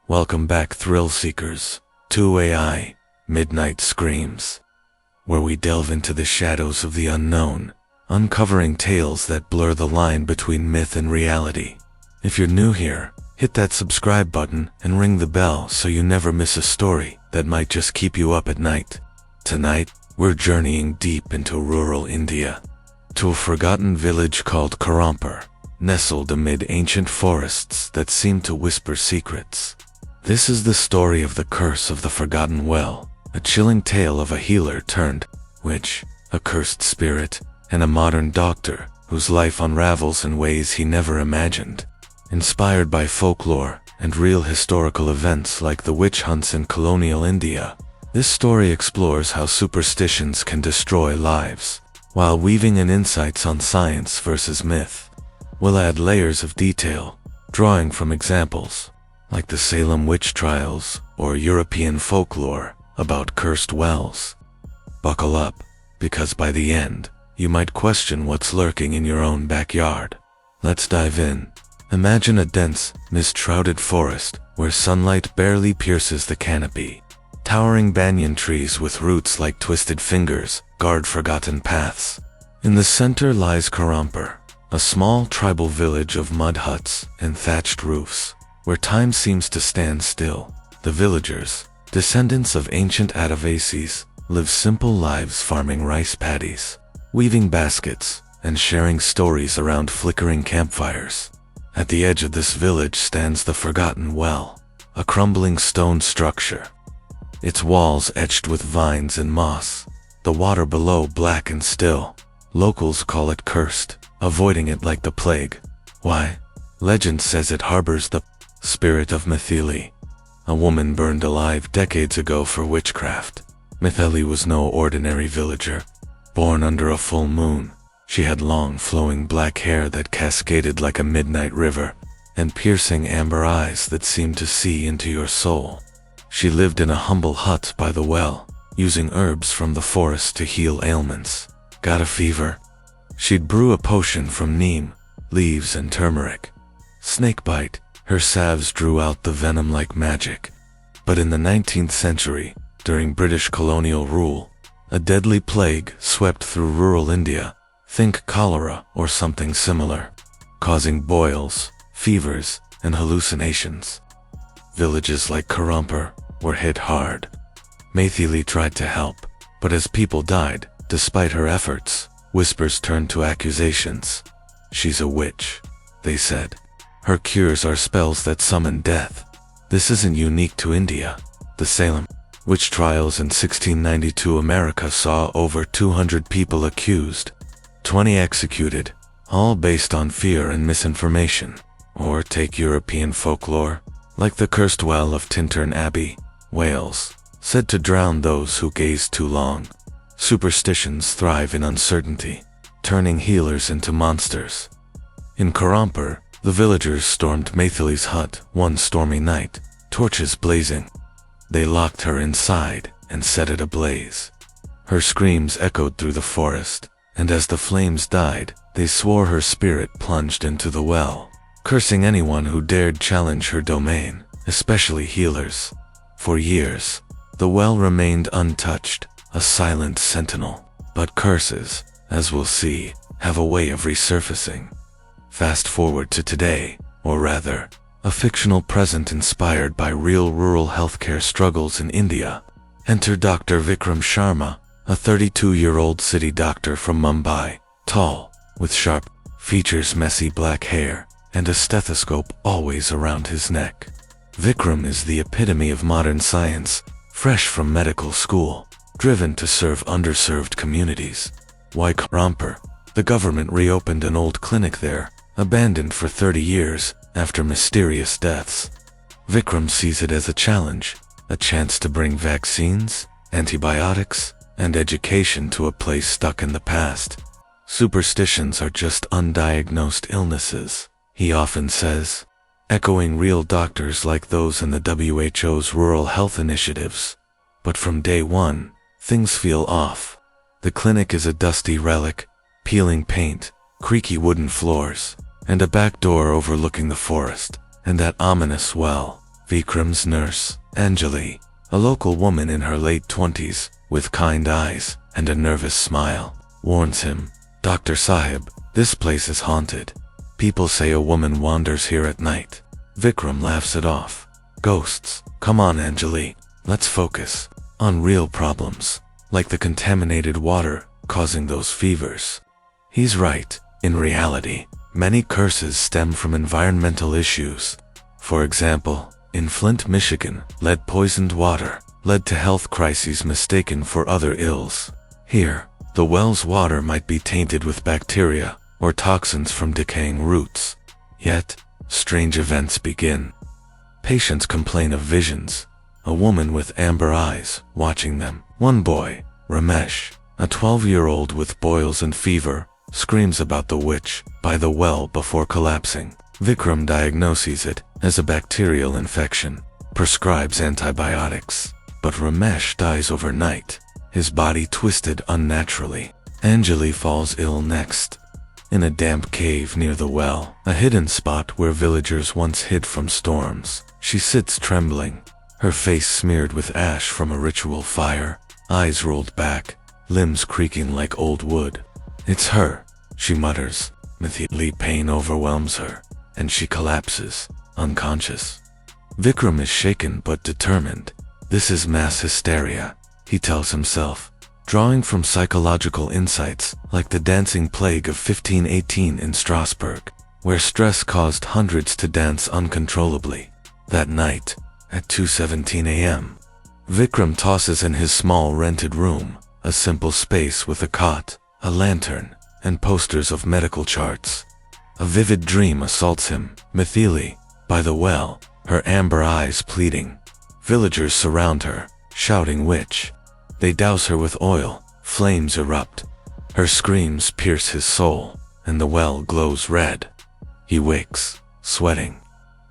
Welcome back, thrill seekers, to AI Midnight Screams, where we delve into the shadows of the unknown, uncovering tales that blur the line between myth and reality. If you're new here, hit that subscribe button and ring the bell so you never miss a story that might just keep you up at night. Tonight, we're journeying deep into rural India, to a forgotten village called Kharampur, nestled amid ancient forests that seem to whisper secrets. This is the story of the curse of the Forgotten Well, a chilling tale of a healer turned witch, a cursed spirit, and a modern doctor whose life unravels in ways he never imagined. Inspired by folklore and real historical events like the witch hunts in colonial India, this story explores how superstitions can destroy lives, while weaving in insights on science versus myth. We'll add layers of detail, drawing from examples like the Salem witch trials or European folklore about cursed wells. Buckle up, because by the end, you might question what's lurking in your own backyard. Let's dive in. Imagine a dense, mist-shrouded forest where sunlight barely pierces the canopy. Towering banyan trees with roots like twisted fingers guard forgotten paths. In the center lies Kharampur, a small tribal village of mud huts and thatched roofs, where time seems to stand still. The villagers, descendants of ancient Adivasis, live simple lives farming rice paddies, weaving baskets, and sharing stories around flickering campfires. At the edge of this village stands the Forgotten Well, a crumbling stone structure, its walls etched with vines and moss, the water below black and still. Locals call it cursed, avoiding it like the plague. Why? Legend says it harbors the spirit of Mithili, a woman burned alive decades ago for witchcraft. Mithili was no ordinary villager. Born under a full moon, she had long flowing black hair that cascaded like a midnight river, and piercing amber eyes that seemed to see into your soul. She lived in a humble hut by the well, using herbs from the forest to heal ailments. Got a fever? She'd brew a potion from neem, leaves and turmeric. Snakebite, her salves drew out the venom like magic. But in the 19th century, during British colonial rule, a deadly plague swept through rural India, think cholera or something similar, causing boils, fevers, and hallucinations. Villages like Kharampur were hit hard. Mithili tried to help, but as people died, despite her efforts, whispers turned to accusations. She's a witch, they said. Her cures are spells that summon death. This isn't unique to India. The Salem witch trials in 1692 America saw over 200 people accused, 20 executed, all based on fear and misinformation. Or take European folklore, like the cursed well of Tintern Abbey, Wales, said to drown those who gaze too long. Superstitions thrive in uncertainty, turning healers into monsters. In Kharampur, the villagers stormed Mithili's hut one stormy night, torches blazing. They locked her inside and set it ablaze. Her screams echoed through the forest, and as the flames died, they swore her spirit plunged into the well, cursing anyone who dared challenge her domain, especially healers. For years, the well remained untouched, a silent sentinel. But curses, as we'll see, have a way of resurfacing. Fast forward to today, or rather, a fictional present inspired by real rural healthcare struggles in India. Enter Dr. Vikram Sharma, a 32-year-old city doctor from Mumbai, tall, with sharp features, messy black hair, and a stethoscope always around his neck. Vikram is the epitome of modern science, fresh from medical school, driven to serve underserved communities. Why Kharampur? The government reopened an old clinic there, abandoned for 30 years after mysterious deaths. Vikram sees it as a challenge, a chance to bring vaccines, antibiotics, and education to a place stuck in the past. Superstitions are just undiagnosed illnesses, he often says, echoing real doctors like those in the WHO's rural health initiatives. But from day one, things feel off. The clinic is a dusty relic, peeling paint, creaky wooden floors, and a back door overlooking the forest, and that ominous well. Vikram's nurse, Anjali, a local woman in her late 20s, with kind eyes and a nervous smile, warns him, "Dr. Sahib, this place is haunted. People say a woman wanders here at night." Vikram laughs it off. "Ghosts, come on Anjali, let's focus on real problems, like the contaminated water causing those fevers." He's right. In reality, many curses stem from environmental issues. For example, in Flint, Michigan, lead-poisoned water led to health crises mistaken for other ills. Here, the well's water might be tainted with bacteria or toxins from decaying roots. Yet, strange events begin. Patients complain of visions, a woman with amber eyes watching them. One boy, Ramesh, a 12-year-old with boils and fever, screams about the witch by the well before collapsing. Vikram diagnoses it as a bacterial infection, prescribes antibiotics, but Ramesh dies overnight, his body twisted unnaturally. Anjali falls ill next. In a damp cave near the well, a hidden spot where villagers once hid from storms, she sits trembling, her face smeared with ash from a ritual fire, eyes rolled back, limbs creaking like old wood. "It's her," she mutters. Immediately pain overwhelms her, and she collapses, unconscious. Vikram is shaken but determined. This is mass hysteria, he tells himself, drawing from psychological insights like the dancing plague of 1518 in Strasbourg, where stress caused hundreds to dance uncontrollably. That night, at 2:17 a.m., Vikram tosses in his small rented room, a simple space with a cot, a lantern, and posters of medical charts. A vivid dream assaults him. Mithili, by the well, her amber eyes pleading. Villagers surround her, shouting witch. They douse her with oil, flames erupt. Her screams pierce his soul, and the well glows red. He wakes, sweating.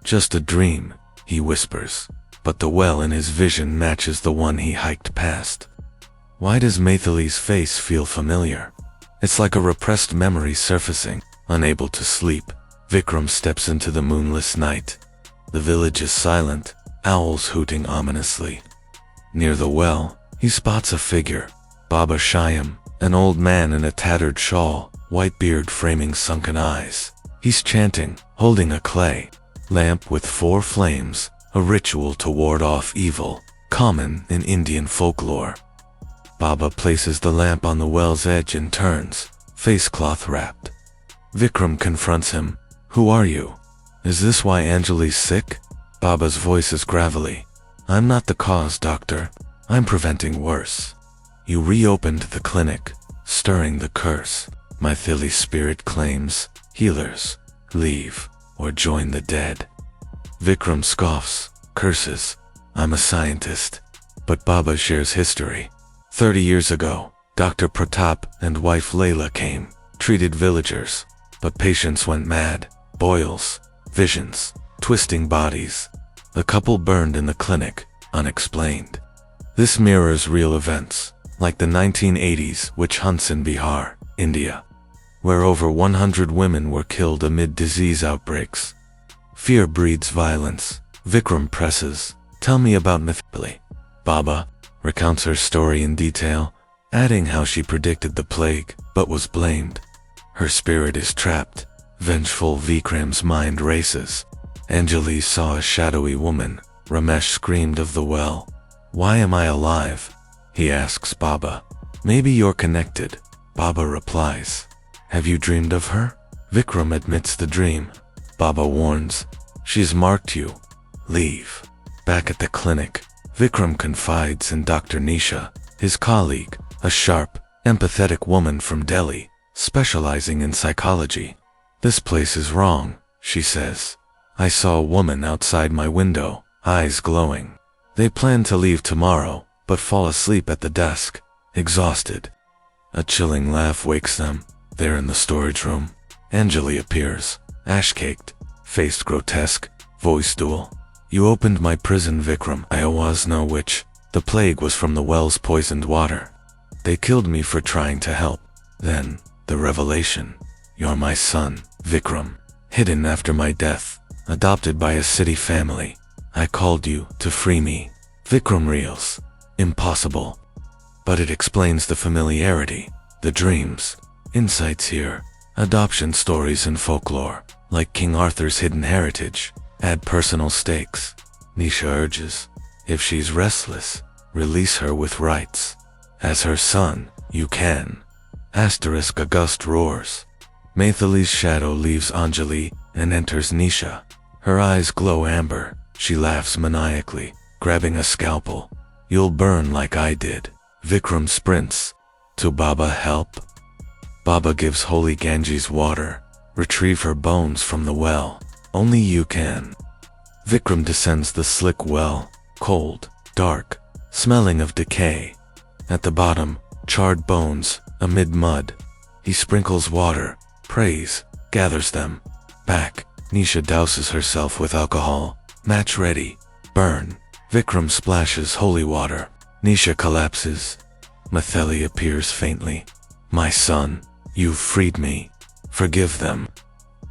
"Just a dream," he whispers, but the well in his vision matches the one he hiked past. Why does Mithili's face feel familiar? It's like a repressed memory surfacing. Unable to sleep, Vikram steps into the moonless night. The village is silent, owls hooting ominously. Near the well, he spots a figure, Baba Shyam, an old man in a tattered shawl, white beard framing sunken eyes. He's chanting, holding a clay lamp with 4 flames, a ritual to ward off evil, common in Indian folklore. Baba places the lamp on the well's edge and turns, face cloth wrapped. Vikram confronts him. "Who are you? Is this why Anjali's sick?" Baba's voice is gravelly. "I'm not the cause, doctor. I'm preventing worse. You reopened the clinic, stirring the curse. Mithili's spirit claims, healers, leave, or join the dead." Vikram scoffs, curses. "I'm a scientist." But Baba shares history. 30 years ago, Dr. Pratap and wife Layla came, treated villagers, but patients went mad. Boils, visions, twisting bodies. The couple burned in the clinic, unexplained. This mirrors real events, like the 1980s witch hunts in Bihar, India, where over 100 women were killed amid disease outbreaks. Fear breeds violence. Vikram presses, "Tell me about Mithili." Baba recounts her story in detail, adding how she predicted the plague, but was blamed. Her spirit is trapped. Vengeful Vikram's mind races. Anjali saw a shadowy woman. Ramesh screamed of the well. "Why am I alive?" he asks Baba. "Maybe you're connected," Baba replies. "Have you dreamed of her?" Vikram admits the dream. Baba warns, "She's marked you. Leave." Back at the clinic, Vikram confides in Dr. Nisha, his colleague, a sharp, empathetic woman from Delhi, specializing in psychology. "This place is wrong," she says. "I saw a woman outside my window, eyes glowing. They plan to leave tomorrow, but fall asleep at the desk, exhausted." A chilling laugh wakes them. They're in the storage room. Anjali appears, ash-caked, face grotesque, voice dual. "You opened my prison, Vikram. I was no witch. The plague was from the well's poisoned water. They killed me for trying to help. Then, the revelation. You're my son, Vikram. Hidden after my death. Adopted by a city family. I called you to free me. Vikram reels. Impossible. But it explains the familiarity, the dreams, insights here, adoption stories and folklore, like King Arthur's hidden heritage, add personal stakes. Nisha urges, if she's restless, release her with rights. As her son, you can. Asterisk a gust roars. Maithili's shadow leaves Anjali and enters Nisha. Her eyes glow amber. She laughs maniacally, grabbing a scalpel. You'll burn like I did. Vikram sprints. To Baba help? Baba gives holy Ganges water. Retrieve her bones from the well. Only you can. Vikram descends the slick well, cold, dark, smelling of decay. At the bottom, charred bones, amid mud. He sprinkles water, prays, gathers them. Back, Nisha douses herself with alcohol. Match ready. Burn. Vikram splashes holy water. Nisha collapses. Maithili appears faintly. My son, you've freed me. Forgive them.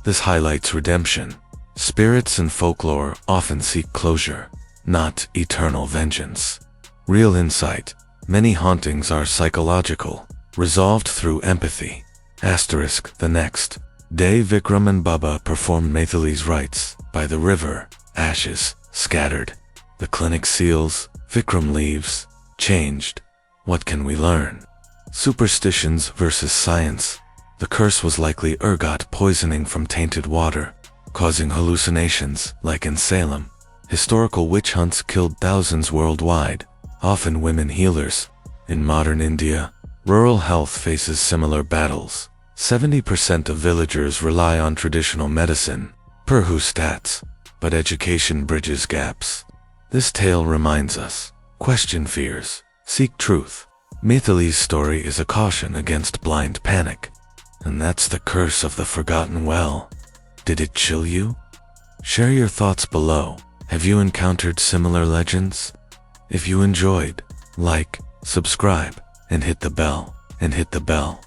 This highlights redemption. Spirits and folklore often seek closure, not eternal vengeance. Real insight. Many hauntings are psychological, resolved through empathy. Asterisk the next day Vikram and Baba perform Maithili's rites by the river, ashes scattered. The clinic seals, Vikram leaves, changed. What can we learn? Superstitions versus science. The curse was likely ergot poisoning from tainted water, causing hallucinations like in Salem. Historical witch hunts killed thousands worldwide, often women healers. In modern India, rural health faces similar battles. 70% of villagers rely on traditional medicine, per WHO stats, but education bridges gaps. This tale reminds us, question fears, seek truth. Maithili's story is a caution against blind panic. And that's the curse of the forgotten well. Did it chill you? Share your thoughts below. Have you encountered similar legends? If you enjoyed, like, subscribe, and hit the bell.